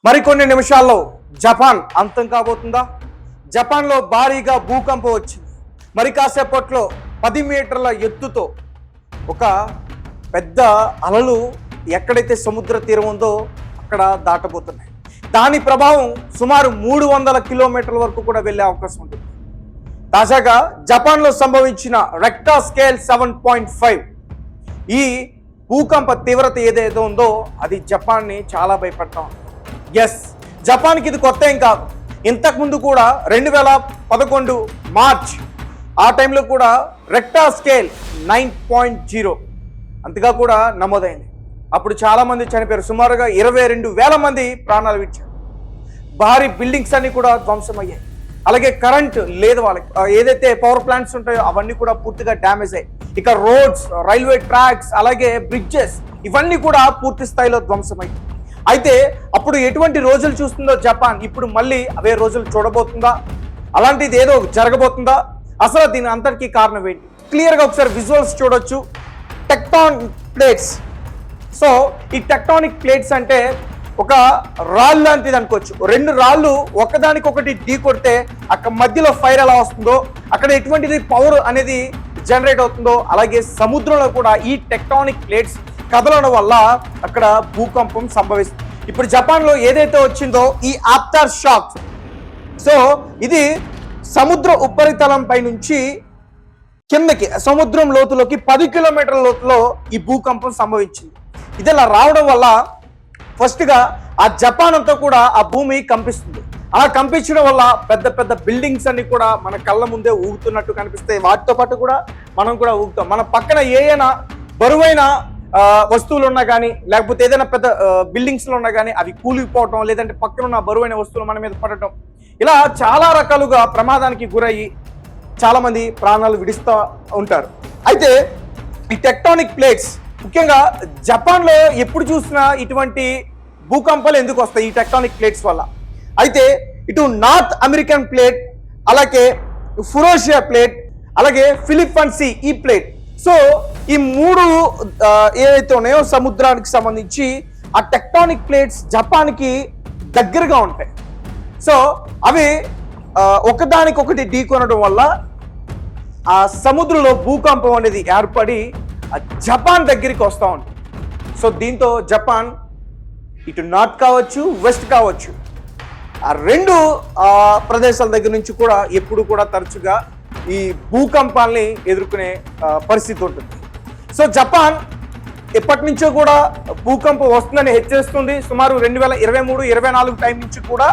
మరికొన్ని నిమిషాల్లో జపాన్ అంతం కాబోతుందా? జపాన్లో భారీగా భూకంపం వచ్చింది. మరి కాసేపట్లో 10 మీటర్ల ఎత్తుతో ఒక పెద్ద అలలు ఎక్కడైతే సముద్ర తీరం ఉందో అక్కడ దాటబోతున్నాయి. దాని ప్రభావం సుమారు 300 కిలోమీటర్ల వరకు కూడా వెళ్ళే అవకాశం ఉంటుంది. తాజాగా జపాన్లో సంభవించిన రెక్టర్ స్కేల్ 7.5 ఈ భూకంప తీవ్రత ఏదైతే ఉందో అది జపాన్ని చాలా భయపడతాం. ఎస్, జపాన్కి ఇది కొత్త ఏం కాదు. ఇంతకుముందు కూడా 2011 మార్చ్ ఆ టైంలో కూడా రెక్టర్ స్కేల్ 9.0 అంతగా కూడా నమోదైంది. అప్పుడు చాలా మంది చనిపోయారు. సుమారుగా 22,000 మంది ప్రాణాలు విడిచారు. భారీ బిల్డింగ్స్ అన్ని కూడా ధ్వంసమయ్యాయి. అలాగే కరెంట్ లేదు వాళ్ళకి. ఏదైతే పవర్ ప్లాంట్స్ ఉంటాయో అవన్నీ కూడా పూర్తిగా డ్యామేజ్ అయ్యాయి. ఇక రోడ్స్, రైల్వే ట్రాక్స్, అలాగే బ్రిడ్జెస్ ఇవన్నీ కూడా పూర్తి స్థాయిలో ధ్వంసమయ్యాయి. అయితే అప్పుడు ఎటువంటి రోజులు చూస్తుందో జపాన్ ఇప్పుడు మళ్ళీ అవే రోజులు చూడబోతుందా? అలాంటిది ఏదో జరగబోతుందా? అసలు దీని అంతటికీ కారణం ఏంటి? క్లియర్గా ఒకసారి విజువల్స్ చూడొచ్చు. Tectonic plates. సో ఈ టెక్టానిక్ ప్లేట్స్ అంటే ఒక రాళ్ళు లాంటిది అనుకోవచ్చు. 2 రాళ్ళు ఒకదానికొకటి ఢీ కొడితే అక్కడ మధ్యలో ఫైర్ ఎలా వస్తుందో, అక్కడ ఎటువంటిది పవర్ అనేది జనరేట్ అవుతుందో, అలాగే సముద్రంలో కూడా ఈ టెక్టానిక్ ప్లేట్స్ కదలడం వల్ల అక్కడ భూకంపం సంభవిస్తుంది. ఇప్పుడు జపాన్లో ఏదైతే వచ్చిందో ఈ ఆఫ్టర్ షాక్, సో ఇది సముద్ర ఉపరితలం పై నుంచి కిందకి సముద్రం లోతులోకి 10 కిలోమీటర్ల లోతులో ఈ భూకంపం సంభవించింది. ఇది ఇలా రావడం వల్ల ఫస్ట్గా ఆ జపాన్ అంతా కూడా ఆ భూమి కంపిస్తుంది. అలా కంపించడం వల్ల పెద్ద పెద్ద బిల్డింగ్స్ అన్ని కూడా మన కళ్ళ ముందే ఊగుతున్నట్టు కనిపిస్తాయి. వాటితో పాటు కూడా మనం కూడా ఊగుతాం. మన పక్కన ఏదైనా బరువైన వస్తువులు ఉన్నా కానీ, లేకపోతే ఏదైనా పెద్ద బిల్డింగ్స్లో ఉన్నా కానీ అవి కూలిపోవటం, లేదంటే పక్కన ఉన్న బరువైన వస్తువులు మన మీద పడటం, ఇలా చాలా రకాలుగా ప్రమాదానికి గురయ్యి చాలా మంది ప్రాణాలు విడుస్తూ ఉంటారు. అయితే ఈ టెక్టానిక్ ప్లేట్స్ ముఖ్యంగా జపాన్లో ఎప్పుడు చూసినా ఇటువంటి భూకంపాలు ఎందుకు వస్తాయి? ఈ టెక్టానిక్ ప్లేట్స్ వల్ల. అయితే ఇటు నార్త్ అమెరికన్ ప్లేట్, అలాగే ఫురోషియా ప్లేట్, అలాగే ఫిలిప్పైన్స్ సీ ఈ ప్లేట్. సో ఈ 3 ఏవైతే ఉన్నాయో సముద్రానికి సంబంధించి ఆ టెక్టానిక్ ప్లేట్స్ జపాన్కి దగ్గరగా ఉంటాయి. సో అవి ఒకదానికొకటి ఢీకొనడం వల్ల ఆ సముద్రంలో భూకంపం అనేది ఏర్పడి ఆ జపాన్ దగ్గరికి వస్తూ ఉంటుంది. సో దీంతో జపాన్ ఇటు నార్త్ కావచ్చు, వెస్ట్ కావచ్చు, ఆ 2 ప్రదేశాల దగ్గర నుంచి కూడా ఎప్పుడు కూడా తరచుగా ఈ భూకంపాలని ఎదుర్కొనే పరిస్థితి ఉంటుంది. సో జపాన్ ఎప్పటి నుంచో కూడా భూకంపం వస్తుందని హెచ్చరిస్తుంది. సుమారు 2023-24 టైం నుంచి కూడా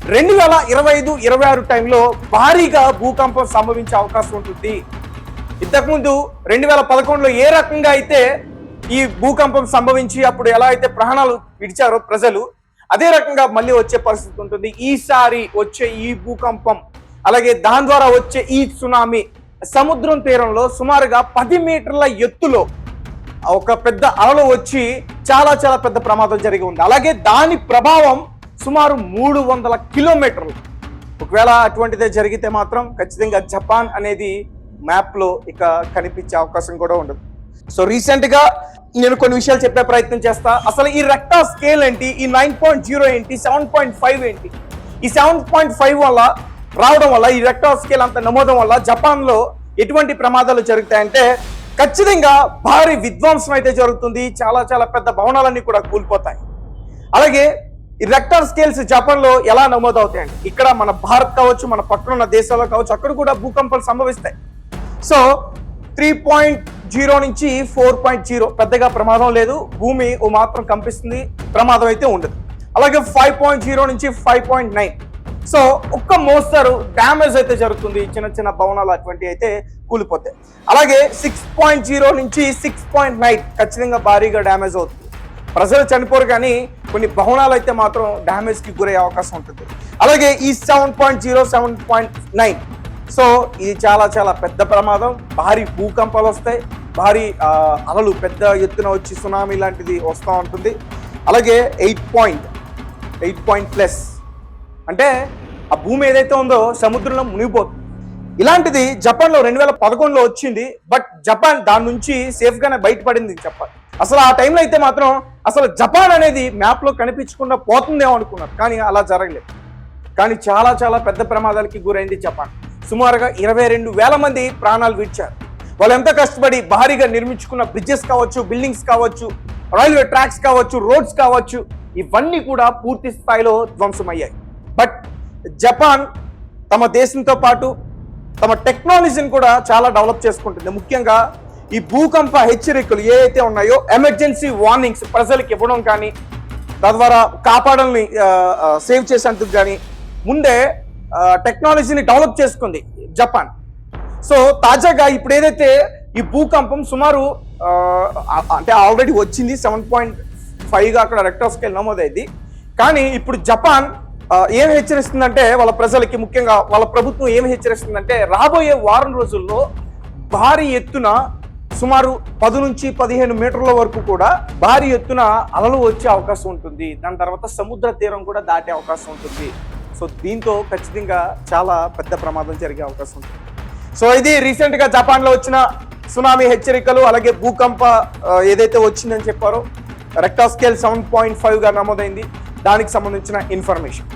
2025-26 టైంలో భారీగా భూకంపం సంభవించే అవకాశం ఉంటుంది. ఇంతకుముందు 2011లో ఏ రకంగా అయితే ఈ భూకంపం సంభవించి అప్పుడు ఎలా అయితే ప్రాణాలు విడిచారో ప్రజలు, అదే రకంగా మళ్ళీ వచ్చే పరిస్థితి ఉంటుంది. ఈసారి వచ్చే ఈ భూకంపం, అలాగే దాని ద్వారా వచ్చే ఈ సునామీ సముద్రం తీరంలో సుమారుగా 10 మీటర్ల ఎత్తులో ఒక పెద్ద అలలు వచ్చి చాలా చాలా పెద్ద ప్రమాదం జరిగి ఉంది. అలాగే దాని ప్రభావం సుమారు 300 కిలోమీటర్లు. ఒకవేళ అటువంటిదే జరిగితే మాత్రం ఖచ్చితంగా జపాన్ అనేది మ్యాప్లో ఇక కనిపించే అవకాశం కూడా ఉండదు. సో రీసెంట్గా నేను కొన్ని విషయాలు చెప్పే ప్రయత్నం చేస్తా. అసలు ఈ రెక్టర్ స్కేల్ ఏంటి, ఈ 9.0 ఏంటి, 7.5 ఏంటి? ఈ 7.5 వల్ల రావడం వల్ల, ఈ రెక్టర్ స్కేల్ అంత నమోదం వల్ల జపాన్లో ఎటువంటి ప్రమాదాలు జరుగుతాయంటే ఖచ్చితంగా భారీ విధ్వంసం అయితే జరుగుతుంది. చాలా చాలా పెద్ద భవనాలన్నీ కూడా కూలిపోతాయి. అలాగే ఈ రెక్టర్ స్కేల్స్ జపాన్లో ఎలా నమోదవుతాయండి? ఇక్కడ మన భారత్ కావచ్చు, మన పక్కన ఉన్న దేశాల్లో కావచ్చు, అక్కడ కూడా భూకంపాలు సంభవిస్తాయి. సో 3.0 నుంచి 4.0 పెద్దగా ప్రమాదం లేదు. భూమి ఓ మాత్రం కంపిస్తుంది, ప్రమాదం అయితే ఉండదు. అలాగే 5.0 నుంచి 5.9, సో ఒక్క మోస్తరు డ్యామేజ్ అయితే జరుగుతుంది. చిన్న చిన్న భవనాలు అటువంటివి అయితే కూలిపోతాయి. అలాగే 6.0 నుంచి 6.9 ఖచ్చితంగా భారీగా డ్యామేజ్ అవుతుంది. ప్రజలు చనిపోరు కానీ కొన్ని భవనాలు అయితే మాత్రం డ్యామేజ్కి గురయ్యే అవకాశం ఉంటుంది. అలాగే ఈ 7.0, 7.9, సో ఇది చాలా చాలా పెద్ద ప్రమాదం. భారీ భూకంపాలు వస్తాయి, భారీ అలలు పెద్ద ఎత్తున వచ్చి సునామీ లాంటిది వస్తూ ఉంటుంది. అలాగే 8.8+ అంటే ఆ భూమి ఏదైతే ఉందో సముద్రంలో మునిగిపోతుంది. ఇలాంటిది జపాన్లో 2011లో వచ్చింది. బట్ జపాన్ దాని నుంచి సేఫ్గానే బయటపడింది చెప్పాలి. అసలు ఆ టైంలో అయితే మాత్రం అసలు జపాన్ అనేది మ్యాప్లో కనిపించకుండా పోతుందేమో అనుకున్నారు, కానీ అలా జరగలేదు. కానీ చాలా చాలా పెద్ద ప్రమాదాలకి గురైంది జపాన్. సుమారుగా 22,000 మంది ప్రాణాలు విడిచారు. వాళ్ళు ఎంత కష్టపడి భారీగా నిర్మించుకున్న బ్రిడ్జెస్ కావచ్చు, బిల్డింగ్స్ కావచ్చు, రైల్వే ట్రాక్స్ కావచ్చు, రోడ్స్ కావచ్చు, ఇవన్నీ కూడా పూర్తి స్థాయిలో ధ్వంసమయ్యాయి. బట్ జపాన్ తమ దేశంతో పాటు తమ టెక్నాలజీని కూడా చాలా డెవలప్ చేసుకుంటుంది. ముఖ్యంగా ఈ భూకంప హెచ్చరికలు ఏవైతే ఉన్నాయో, ఎమర్జెన్సీ వార్నింగ్స్ ప్రజలకు ఇవ్వడం కానీ, తద్వారా కాపాడాలని సేవ్ చేసేందుకు కానీ ముందే టెక్నాలజీని డెవలప్ చేసుకుంది జపాన్. సో తాజాగా ఇప్పుడు ఏదైతే ఈ భూకంపం సుమారు అంటే ఆల్రెడీ వచ్చింది 7.5గా అక్కడ రెక్టర్ స్కేల్ నమోదైంది. కానీ ఇప్పుడు జపాన్ ఏం హెచ్చరిస్తుందంటే వాళ్ళ ప్రజలకి, ముఖ్యంగా వాళ్ళ ప్రభుత్వం ఏమి హెచ్చరిస్తుందంటే రాబోయే వారం రోజుల్లో భారీ ఎత్తున సుమారు 10 నుంచి 15 మీటర్ల వరకు కూడా భారీ ఎత్తున అలలు వచ్చే అవకాశం ఉంటుంది. దాని తర్వాత సముద్ర తీరం కూడా దాటే అవకాశం ఉంటుంది. సో దీంతో ఖచ్చితంగా చాలా పెద్ద ప్రమాదం జరిగే అవకాశం ఉంటుంది. సో ఇది రీసెంట్గా జపాన్లో వచ్చిన సునామీ హెచ్చరికలు, అలాగే భూకంప ఏదైతే వచ్చిందని చెప్పారో రెక్టర్ స్కేల్ 7.5గా నమోదైంది, దానికి సంబంధించిన ఇన్ఫర్మేషన్.